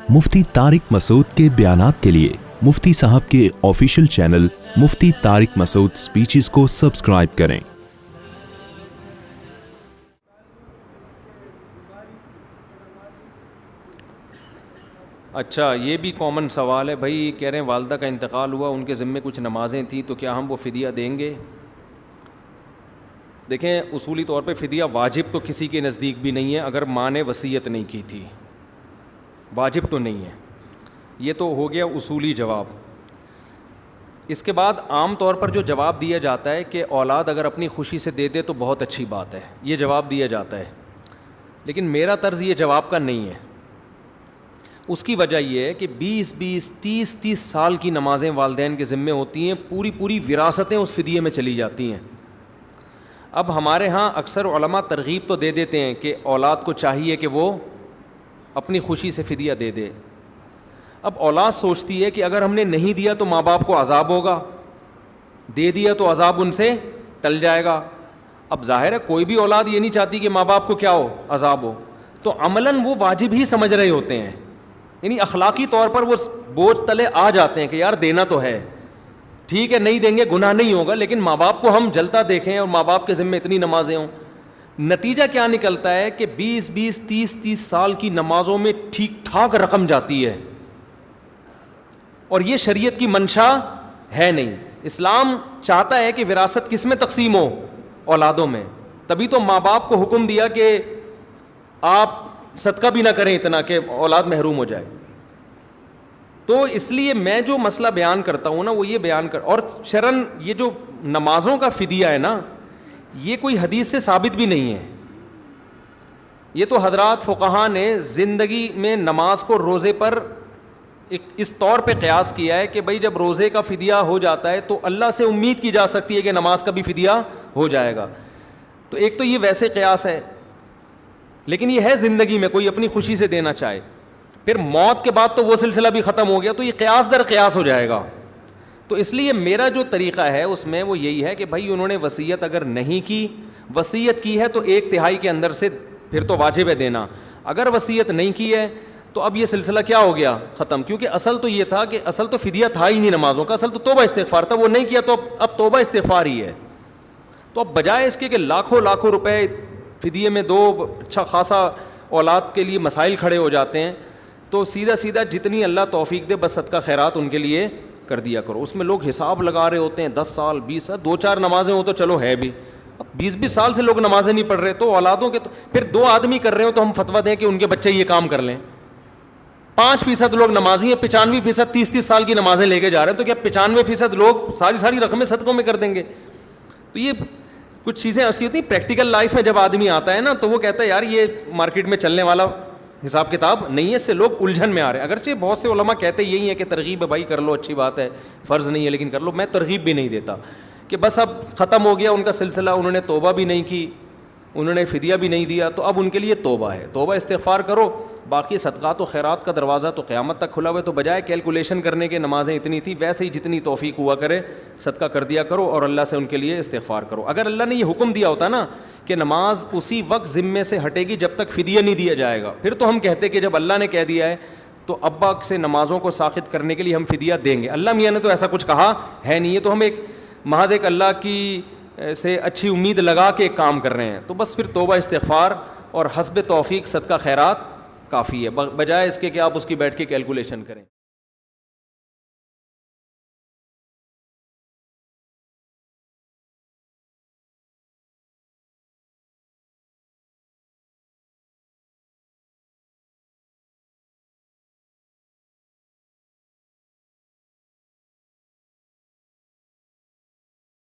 मुफ्ती तारिक मसूद के बयानात के लिए मुफ्ती साहब के ऑफिशियल चैनल मुफ्ती तारिक मसूद स्पीचेस को सब्सक्राइब करें। अच्छा, ये भी कॉमन सवाल है भाई। कह रहे हैं वालदा का इंतकाल हुआ, उनके ज़िम्मे कुछ नमाज़ें थी, तो क्या हम वो फ़िदिया देंगे? देखें, उसूली तौर पे फ़िदिया वाजिब तो किसी के नज़दीक भी नहीं है अगर माँ ने वसीयत नहीं की थी, वाजिब तो नहीं है। ये तो हो गया उसूली जवाब। इसके बाद आम तौर पर जो जवाब दिया जाता है कि औलाद अगर अपनी खुशी से दे दे तो बहुत अच्छी बात है, ये जवाब दिया जाता है। लेकिन मेरा तर्ज़ ये जवाब का नहीं है। उसकी वजह ये है कि 20-20, 30-30 साल की नमाज़ें वालिदैन के ज़िम्मे होती हैं, पूरी पूरी विरासतें उस फ़िदिये में चली जाती हैं। अब हमारे यहाँ अक्सर उलमा तरगीब तो दे देते हैं कि औलाद को चाहिए कि वो अपनी खुशी से फ़िदिया दे दे। अब औलाद सोचती है कि अगर हमने नहीं दिया तो माँ बाप को अज़ाब होगा, दे दिया तो अज़ाब उनसे टल जाएगा। अब ज़ाहिर है कोई भी औलाद ये नहीं चाहती कि माँ बाप को क्या हो, अज़ाब हो, तो अमलन वो वाजिब ही समझ रहे होते हैं, यानी अखलाकी तौर पर वो बोझ तले आ जाते हैं कि यार देना तो है, ठीक है नहीं देंगे गुनाह नहीं होगा, लेकिन माँ बाप को हम जलता देखें और माँ बाप के ज़िम्मे इतनी नमाज़ें हों। नतीजा क्या निकलता है कि 20-20, 30-30 साल की नमाज़ों में ठीक ठाक रकम जाती है, और ये शरीयत की मंशा है नहीं। इस्लाम चाहता है कि विरासत किस में तकसीम हो, औलादों में। तभी तो माँ बाप को हुक्म दिया कि आप सदका भी ना करें इतना कि औलाद महरूम हो जाए। तो इसलिए मैं जो मसला बयान करता हूँ ना वो ये बयान कर, और शरन ये जो नमाज़ों का फ़िदिया है ना, ये कोई हदीस से साबित भी नहीं है। ये तो हजरात फ़ुक़हा ने ज़िंदगी में नमाज को रोज़े पर इस तौर पे क़यास किया है कि भाई जब रोज़े का फ़िदिया हो जाता है तो अल्लाह से उम्मीद की जा सकती है कि नमाज का भी फ़िदिया हो जाएगा। तो एक तो ये वैसे क़यास है, लेकिन ये है ज़िंदगी में कोई अपनी खुशी से देना चाहे, फिर मौत के बाद तो वो सिलसिला भी ख़त्म हो गया, तो ये क़यास दर क़यास हो जाएगा। तो इसलिए मेरा जो तरीक़ा है उसमें वो यही है कि भाई उन्होंने वसीयत अगर नहीं की, वसीयत की है तो 1/3 के अंदर से फिर तो वाजिब है देना। अगर वसीयत नहीं की है तो अब ये सिलसिला क्या हो गया, ख़त्म। क्योंकि असल तो ये था कि असल तो फ़िदिया था ही नहीं नमाज़ों का, असल तो तौबा इस्तिग़फ़ार था, वो नहीं किया तो अब तौबा इस्तिग़फ़ार ही है। तो अब बजाय इसके कि लाखों लाखों रुपए फ़िदिये में दो, अच्छा खासा औलाद के लिए मसाइल खड़े हो जाते हैं, तो सीधा सीधा जितनी अल्लाह तौफ़ीक दे बस सदका खैरात उनके लिए कर दिया करो। उसमें लोग हिसाब लगा रहे होते हैं 10 साल 20 साल, 2-4 नमाज़ें हो तो चलो है भी, अब 20-20 साल से लोग नमाज़ें नहीं पढ़ रहे, तो औलादों के तो फिर 2 आदमी कर रहे हो तो हम फतवा दें कि उनके बच्चे ये काम कर लें। 5% लोग नमाजी हैं, 95% 30-30 साल की नमाज़ें लेके जा रहे हैं, तो क्या 95% लोग सारी रकमें सदकों में कर देंगे? तो ये कुछ चीज़ें ऐसी होती हैं प्रैक्टिकल लाइफ में, जब आदमी आता है ना तो वो कहता है यार ये मार्केट में चलने वाला हिसाब किताब नहीं है, इससे लोग उलझन में आ रहे हैं। अगरचे बहुत से उलमा कहते यही है कि तरगीब है भाई कर लो, अच्छी बात है, फ़र्ज़ नहीं है लेकिन कर लो। मैं तरगीब भी नहीं देता कि बस अब ख़त्म हो गया उनका सिलसिला, उन्होंने तौबा भी नहीं की, उन्होंने फ़िदिया भी नहीं दिया, तो अब उनके लिए तौबा है, तौबा इस्तिग़फ़ार करो। बाकी सदक़ात व खैरात का दरवाज़ा तो क़यामत तक खुला हुआ है, तो बजाय कैलकुलेशन करने के नमाज़ें इतनी थी, वैसे ही जितनी तौफ़ीक हुआ करे सदका कर दिया करो और अल्लाह से उनके लिए इस्तिग़फ़ार करो। अगर अल्लाह ने ये हुक्म दिया होता ना कि नमाज उसी वक्त ज़िम्मे से हटेगी जब तक फ़िदिया नहीं दिया जाएगा, फिर तो हम कहते कि जब अल्लाह ने कह दिया है तो अब्बा से नमाज़ों को साक़ित करने के लिए हम फ़िदिया देंगे। अल्लाह मियाँ ने तो ऐसा कुछ कहा है नहीं, ये तो हम एक महज़ एक अल्लाह की से अच्छी उम्मीद लगा के एक काम कर रहे हैं। तो बस फिर तौबा इस्तिग़फ़ार और हस्ब तौफ़ीक सदका खैरात काफ़ी है, बजाय इसके कि आप उसकी बैठ के कैलकुलेशन करें।